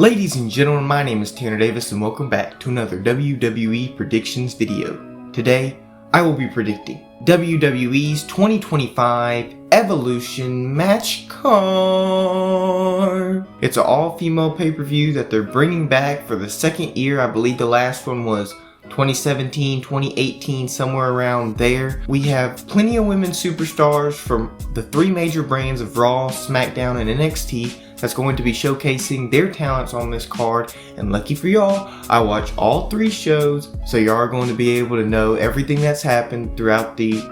Ladies and gentlemen, my name is Tanner Davis and welcome back to another WWE predictions video. Today, I will be predicting WWE's 2025 Evolution match card. It's an all-female pay-per-view that they're bringing back for the second year. I believe the last one was 2017, 2018, somewhere around there. We have plenty of women superstars from the three major brands of Raw, SmackDown, and NXT that's going to be showcasing their talents on this card. And lucky for y'all, I watch all three shows, so y'all are going to be able to know everything that's happened throughout the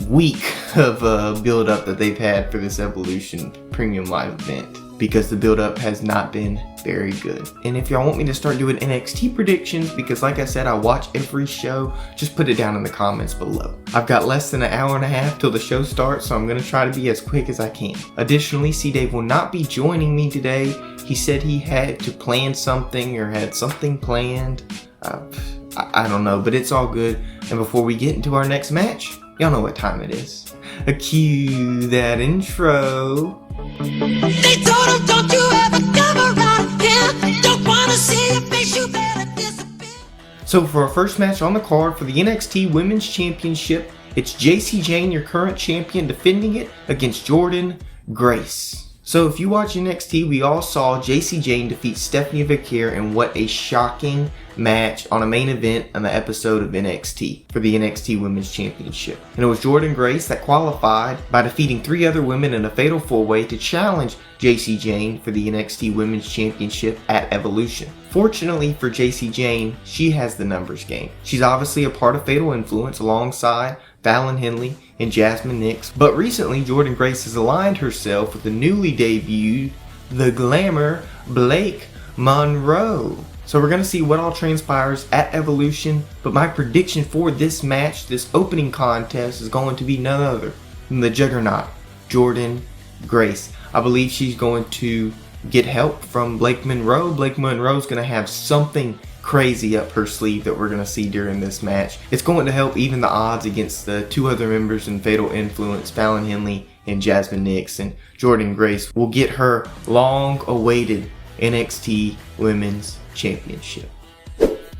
week of build-up that they've had for this Evolution Premium Live event, because the build-up has not been very good. And if y'all want me to start doing NXT predictions, because like I said, I watch every show, just put it down in the comments below. I've got less than an hour and a half till the show starts, so I'm going to try to be as quick as I can. Additionally, C-Dave will not be joining me today. He said he had to plan something or had something planned. I don't know, but it's all good. And before we get into our next match, y'all know what time it is. Cue that intro. They told him, don't you ever come around here. Don't wanna see your face, you better disappear. So for our first match on the card for the NXT Women's Championship, it's Jacy Jayne, your current champion, defending it against Jordynne Grace. So if you watch NXT, we all saw Jacy Jayne defeat Stephanie Vaquer in what a shocking match on a main event on the episode of NXT for the NXT Women's Championship. And it was Jordynne Grace that qualified by defeating three other women in a fatal four-way to challenge Jacy Jayne for the NXT Women's Championship at Evolution. Fortunately for Jacy Jayne, she has the numbers game. She's obviously a part of Fatal Influence alongside Fallon Henley and Jasmine Nix, but recently Jordynne Grace has aligned herself with the newly debuted The Glamour Blake Monroe. So we're going to see what all transpires at Evolution, but my prediction for this match, this opening contest, is going to be none other than the Juggernaut, Jordynne Grace. I believe she's going to get help from Blake Monroe. Blake Monroe's going to have something crazy up her sleeve that we're going to see during this match. It's going to help even the odds against the two other members in Fatal Influence, Fallon Henley and Jasmine Nix, and Jordynne Grace will get her long-awaited NXT Women's Championship.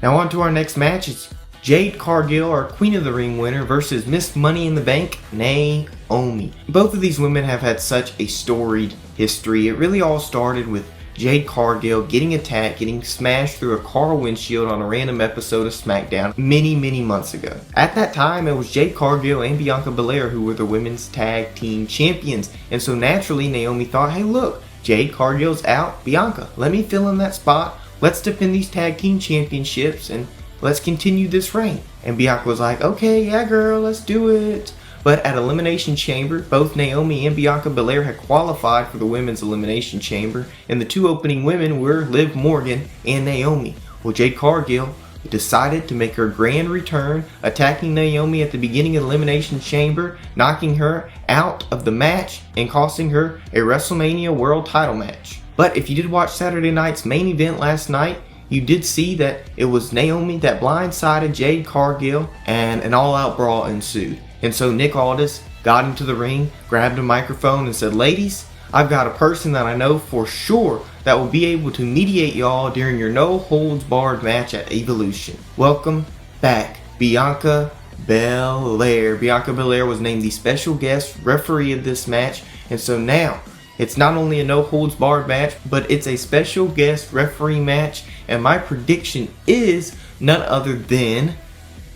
Now on to our next match. It's Jade Cargill, our Queen of the Ring winner, versus Miss Money in the Bank, Naomi. Both of these women have had such a storied history. It really all started with Jade Cargill getting attacked, getting smashed through a car windshield on a random episode of SmackDown many months ago. At that time, it was Jade Cargill and Bianca Belair who were the women's tag team champions. And so naturally, Naomi thought, hey look, Jade Cargill's out, Bianca, let me fill in that spot. Let's defend these tag team championships and let's continue this reign. And Bianca was like, okay, yeah girl, let's do it. But at Elimination Chamber, both Naomi and Bianca Belair had qualified for the Women's Elimination Chamber, and the two opening women were Liv Morgan and Naomi. Well, Jade Cargill decided to make her grand return, attacking Naomi at the beginning of the Elimination Chamber, knocking her out of the match and costing her a WrestleMania World Title match. But if you did watch Saturday night's main event last night, you did see that it was Naomi that blindsided Jade Cargill and an all-out brawl ensued. And so Nick Aldis got into the ring, grabbed a microphone and said, ladies, I've got a person that I know for sure that will be able to mediate y'all during your no-holds-barred match at Evolution. Welcome back, Bianca Belair. Bianca Belair was named the special guest referee of this match, and so now it's not only a no-holds-barred match, but it's a special guest referee match, and my prediction is none other than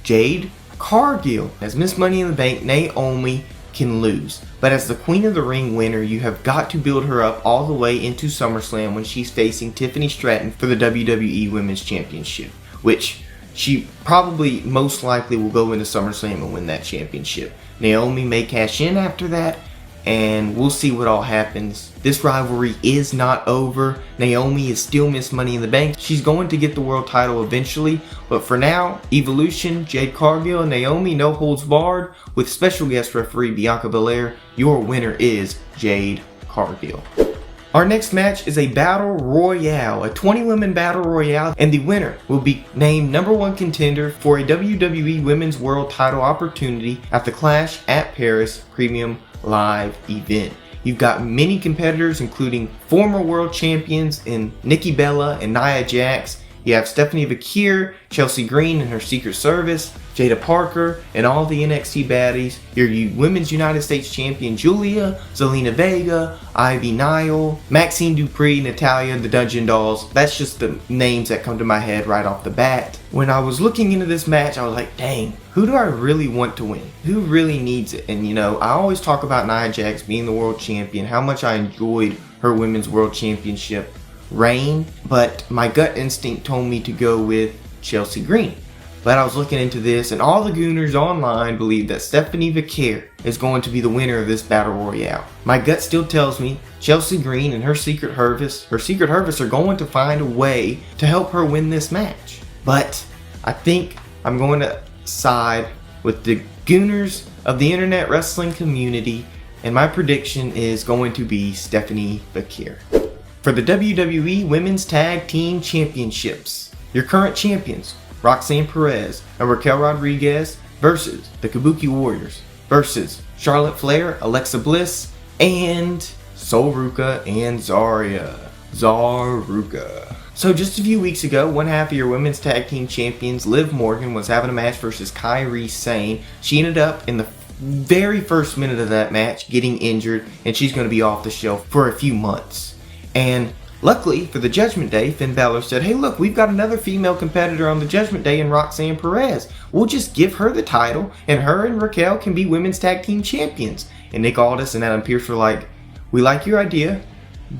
Jade Cargill. As Miss Money in the Bank, Naomi can lose, but as the Queen of the Ring winner, you have got to build her up all the way into SummerSlam when she's facing Tiffany Stratton for the WWE Women's Championship, which she probably most likely will go into SummerSlam and win that championship. Naomi may cash in after that, and we'll see what all happens. This rivalry is not over. Naomi is still Miss Money in the Bank. She's going to get the world title eventually, but for now, Evolution, Jade Cargill, and Naomi, no holds barred, with special guest referee Bianca Belair. Your winner is Jade Cargill. Our next match is a Battle Royale, a 20-women Battle Royale, and the winner will be named #1 contender for a WWE Women's World Title opportunity at the Clash at Paris Premium Live event. You've got many competitors, including former world champions in Nikki Bella and Nia Jax. You have Stephanie Vaquer, Chelsea Green and her Secret Service, Jada Parker, and all the NXT baddies. Your Women's United States Champion Julia, Zelina Vega, Ivy Nile, Maxine Dupree, Natalia, the Dungeon Dolls. That's just the names that come to my head right off the bat. When I was looking into this match, I was like, dang, who do I really want to win? Who really needs it? And I always talk about Nia Jax being the world champion, how much I enjoyed her Women's World Championship reign, but my gut instinct told me to go with Chelsea Green. But I was looking into this, and all the Gooners online believe that Stephanie Vaquer is going to be the winner of this Battle Royale. My gut still tells me Chelsea Green and her Secret Service are going to find a way to help her win this match. But I think I'm going to side with the Gooners of the internet wrestling community, and my prediction is going to be Stephanie Vaquer. For the WWE Women's Tag Team Championships, your current champions, Roxanne Perez and Raquel Rodriguez versus the Kabuki Warriors versus Charlotte Flair, Alexa Bliss, and Ruca and Zaria. So just a few weeks ago, one half of your Women's Tag Team Champions, Liv Morgan, was having a match versus Kairi Sane. She ended up in the very first minute of that match getting injured, and she's going to be off the show for a few months. And luckily for the Judgment Day, Finn Balor said, hey look, we've got another female competitor on the Judgment Day in Roxanne Perez. We'll just give her the title and her and Raquel can be Women's Tag Team Champions. And Nick Aldis and Adam Pearce were like, we like your idea,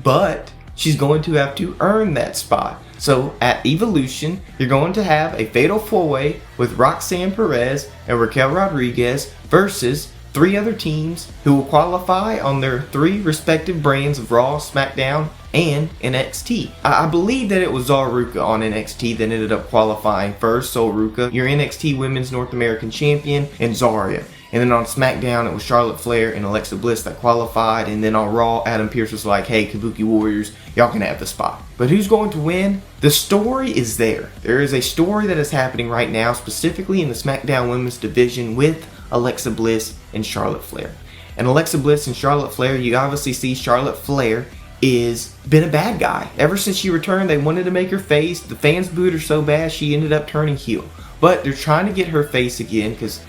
but she's going to have to earn that spot. So at Evolution, you're going to have a fatal four-way with Roxanne Perez and Raquel Rodriguez versus 3 other teams who will qualify on their 3 respective brands of Raw, SmackDown, and NXT. I believe that it was Ruca on NXT that ended up qualifying first. Ruca, your NXT Women's North American Champion, and Zaria. And then on SmackDown, it was Charlotte Flair and Alexa Bliss that qualified. And then on Raw, Adam Pearce was like, hey, Kabuki Warriors, y'all can have the spot. But who's going to win? The story is there. There is a story that is happening right now, specifically in the SmackDown Women's division with Alexa Bliss and Charlotte Flair. And Alexa Bliss and Charlotte Flair, you obviously see Charlotte Flair is been a bad guy. Ever since she returned, they wanted to make her face. The fans booed her so bad, she ended up turning heel. But they're trying to get her face again because,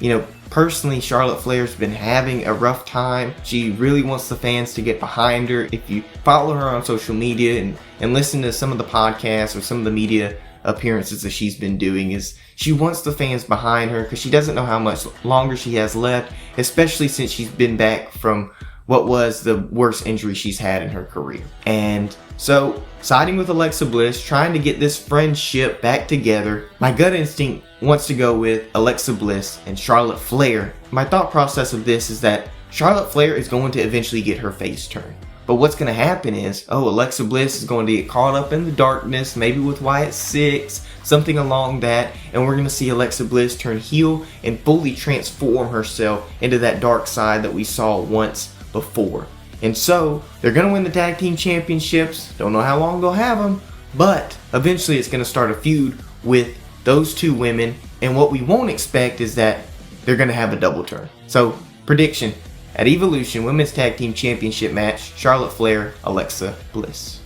personally, Charlotte Flair's been having a rough time. She really wants the fans to get behind her. If you follow her on social media and listen to some of the podcasts or some of the media appearances that she's been doing, is she wants the fans behind her because she doesn't know how much longer she has left, especially since she's been back from what was the worst injury she's had in her career. And so, siding with Alexa Bliss, trying to get this friendship back together, my gut instinct wants to go with Alexa Bliss and Charlotte Flair. My thought process of this is that Charlotte Flair is going to eventually get her face turned. But what's going to happen is, Alexa Bliss is going to get caught up in the darkness, maybe with Wyatt Six, something along that, and we're going to see Alexa Bliss turn heel and fully transform herself into that dark side that we saw once before. And so, they're going to win the Tag Team Championships. Don't know how long they'll have them, but eventually it's going to start a feud with those 2 women, and what we won't expect is that they're going to have a double turn. So, prediction. At Evolution, Women's Tag Team Championship match, Charlotte Flair, Alexa Bliss.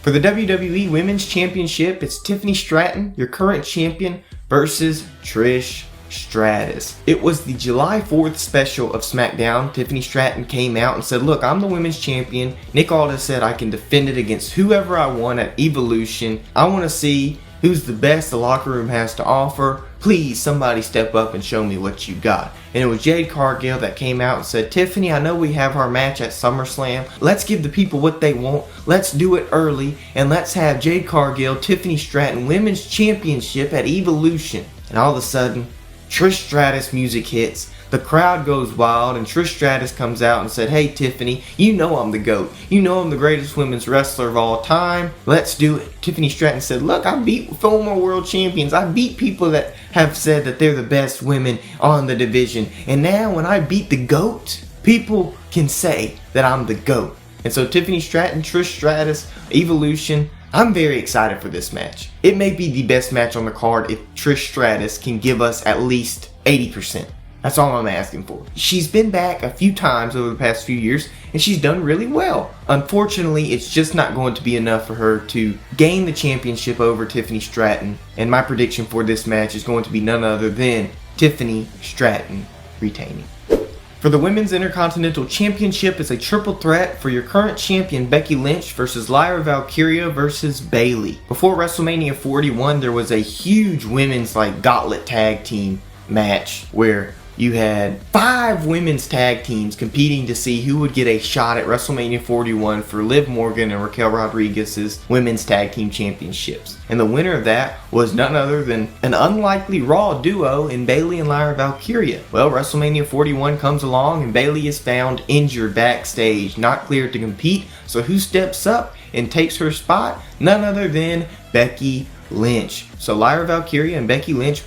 For the WWE Women's Championship, it's Tiffany Stratton, your current champion, versus Trish Stratus. It was the July 4th special of SmackDown. Tiffany Stratton came out and said, look, I'm the women's champion. Nick Aldis said I can defend it against whoever I want at Evolution. I want to see who's the best the locker room has to offer. Please, somebody step up and show me what you got. And it was Jade Cargill that came out and said, Tiffany, I know we have our match at SummerSlam. Let's give the people what they want. Let's do it early. And let's have Jade Cargill, Tiffany Stratton, Women's Championship at Evolution. And all of a sudden, Trish Stratus music hits. The crowd goes wild, and Trish Stratus comes out and said, hey Tiffany, you know I'm the GOAT. You know I'm the greatest women's wrestler of all time. Let's do it. Tiffany Stratton said, look, I beat former world champions. I beat people that have said that they're the best women on the division. And now when I beat the GOAT, people can say that I'm the GOAT. And so Tiffany Stratton, Trish Stratus, Evolution, I'm very excited for this match. It may be the best match on the card if Trish Stratus can give us at least 80%. That's all I'm asking for. She's been back a few times over the past few years, and she's done really well. Unfortunately, it's just not going to be enough for her to gain the championship over Tiffany Stratton, and my prediction for this match is going to be none other than Tiffany Stratton retaining. For the Women's Intercontinental Championship, it's a triple threat for your current champion Becky Lynch versus Lyra Valkyria versus Bayley. Before WrestleMania 41, there was a huge women's gauntlet tag team match where you had 5 women's tag teams competing to see who would get a shot at WrestleMania 41 for Liv Morgan and Raquel Rodriguez's women's tag team championships. And the winner of that was none other than an unlikely Raw duo in Bayley and Lyra Valkyria. Well, WrestleMania 41 comes along and Bayley is found injured backstage, not cleared to compete. So who steps up and takes her spot? None other than Becky Lynch. So Lyra Valkyria and Becky Lynch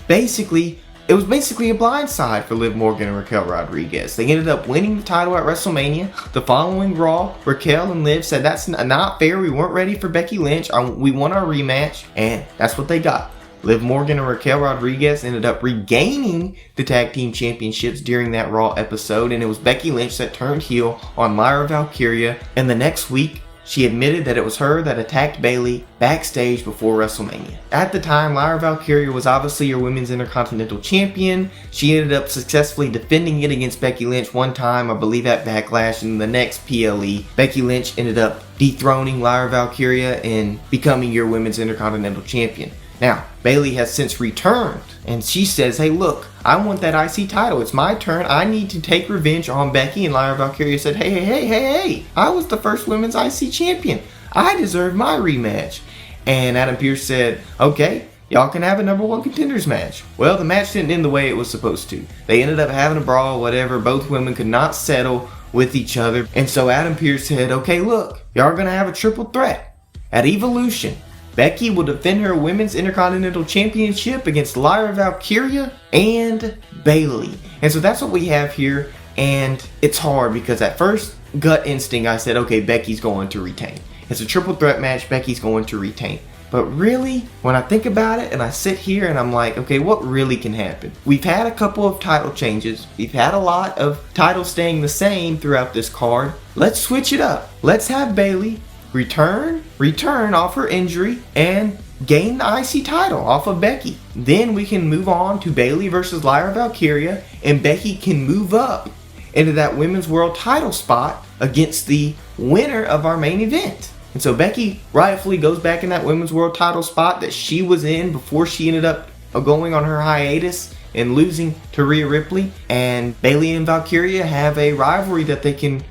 it was basically a blindside for Liv Morgan and Raquel Rodriguez. They ended up winning the title at WrestleMania. The following Raw, Raquel and Liv said that's not fair. We weren't ready for Becky Lynch. We want our rematch, and that's what they got. Liv Morgan and Raquel Rodriguez ended up regaining the tag team championships during that Raw episode, and it was Becky Lynch that turned heel on Lyra Valkyria. And the next week, she admitted that it was her that attacked Bayley backstage before WrestleMania. At the time, Lyra Valkyria was obviously your Women's Intercontinental Champion. She ended up successfully defending it against Becky Lynch one time, I believe at Backlash, and the next PLE, Becky Lynch ended up dethroning Lyra Valkyria and becoming your Women's Intercontinental Champion. Now, Bayley has since returned, and she says, hey look, I want that IC title. It's my turn. I need to take revenge on Becky. And Lyra Valkyria said, hey, I was the first women's IC champion. I deserve my rematch. And Adam Pearce said, okay, y'all can have a number 1 contenders match. Well, the match didn't end the way it was supposed to. They ended up having a brawl, whatever. Both women could not settle with each other. And so Adam Pearce said, okay, look, y'all are going to have a triple threat. At Evolution, Becky will defend her Women's Intercontinental Championship against Lyra Valkyria and Bayley. And so that's what we have here. And it's hard because at first gut instinct I said, okay, Becky's going to retain. It's a triple threat match, Becky's going to retain. But really, when I think about it and I sit here and I'm like, okay, what really can happen? We've had a couple of title changes. We've had a lot of titles staying the same throughout this card. Let's switch it up. Let's have Bayley return off her injury and gain the IC title off of Becky. Then we can move on to Bayley versus Lyra Valkyria, and Becky can move up into that women's world title spot against the winner of our main event. And so Becky rightfully goes back in that women's world title spot that she was in before she ended up going on her hiatus and losing to Rhea Ripley. And Bayley and Valkyria have a rivalry that they can,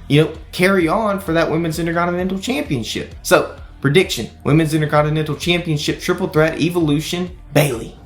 carry on for that Women's Intercontinental Championship. So, prediction, Women's Intercontinental Championship triple threat, Evolution, Bayley.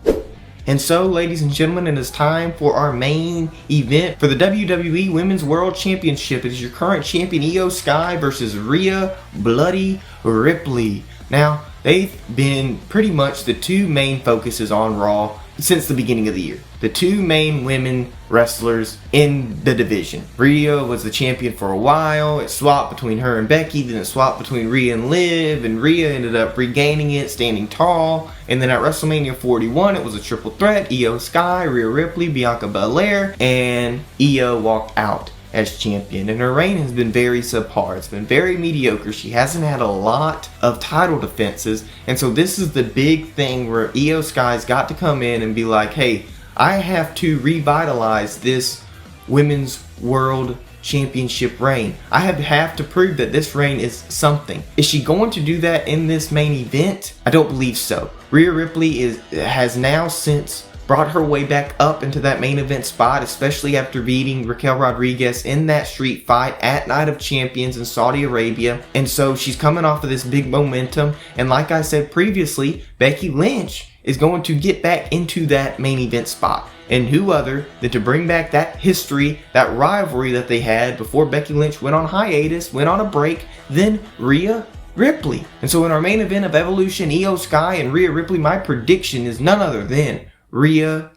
And so, ladies and gentlemen, it is time for our main event for the WWE Women's World Championship. It is your current champion, Io Sky versus Rhea Bloody Ripley. Now, they've been pretty much the two main focuses on Raw since the beginning of the year. The two main women wrestlers in the division. Rhea was the champion for a while. It swapped between her and Becky. Then it swapped between Rhea and Liv. And Rhea ended up regaining it, standing tall. And then at WrestleMania 41, it was a triple threat. Io Sky, Rhea Ripley, Bianca Belair. And Io walked out as champion, and her reign has been very subpar. It's been very mediocre. She hasn't had a lot of title defenses, and so this is the big thing where Io Sky's got to come in and be like, hey, I have to revitalize this Women's World Championship reign. I have to prove that this reign is something. Is she going to do that in this main event? I don't believe so. Rhea Ripley has now since brought her way back up into that main event spot, especially after beating Raquel Rodriguez in that street fight at Night of Champions in Saudi Arabia. And so she's coming off of this big momentum. And like I said previously, Becky Lynch is going to get back into that main event spot. And who other than to bring back that history, that rivalry that they had before Becky Lynch went on hiatus, went on a break, than Rhea Ripley. And so in our main event of Evolution, Io Sky and Rhea Ripley, my prediction is none other than Rhea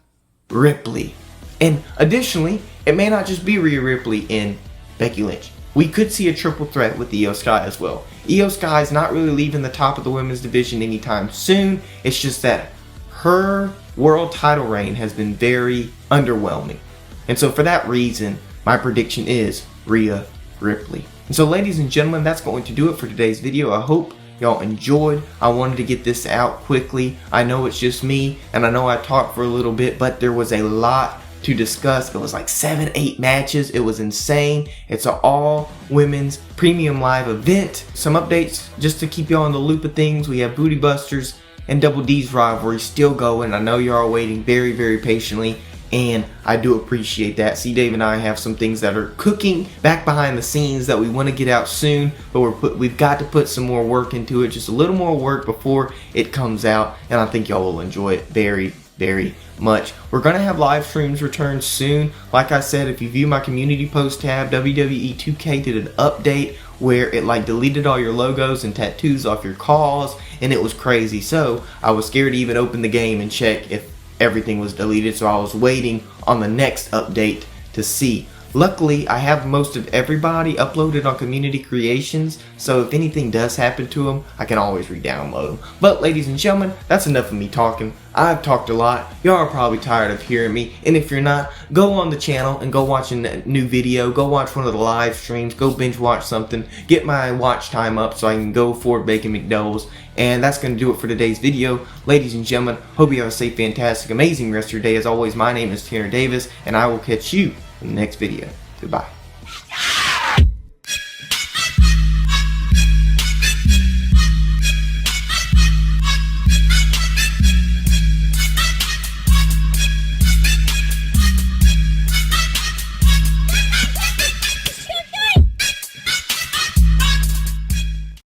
Ripley. And additionally, it may not just be Rhea Ripley and Becky Lynch. We could see a triple threat with Io Sky as well. Io Sky is not really leaving the top of the women's division anytime soon. It's just that her world title reign has been very underwhelming. And so for that reason, my prediction is Rhea Ripley. And so ladies and gentlemen, that's going to do it for today's video. I hope y'all enjoyed. I wanted to get this out quickly. I know it's just me, and I know I talked for a little bit, but there was a lot to discuss. It was like 7-8 matches. It was insane. It's an all women's premium live event. Some updates just to keep y'all in the loop of things. We have Booty Busters and Double D's rivalry still going. I know you're all waiting very, very patiently, and I do appreciate that. See, Dave and I have some things that are cooking back behind the scenes that we want to get out soon, but we've got to put some more work into it, just a little more work before it comes out, and I think y'all will enjoy it very, very much. We're going to have live streams return soon. Like I said, if you view my community post tab, WWE 2K did an update where it like deleted all your logos and tattoos off your calls, and it was crazy. So I was scared to even open the game and check if everything was deleted, so I was waiting on the next update to see. Luckily, I have most of everybody uploaded on Community Creations, so if anything does happen to them, I can always re-download them. But ladies and gentlemen, that's enough of me talking. I've talked a lot. Y'all are probably tired of hearing me, and if you're not, go on the channel and go watch a new video, go watch one of the live streams, go binge watch something, get my watch time up so I can go for Bacon McDoubles. And that's going to do it for today's video. Ladies and gentlemen, hope you have a safe, fantastic, amazing rest of your day. As always, my name is Tanner Davis, and I will catch you in the next video. Goodbye.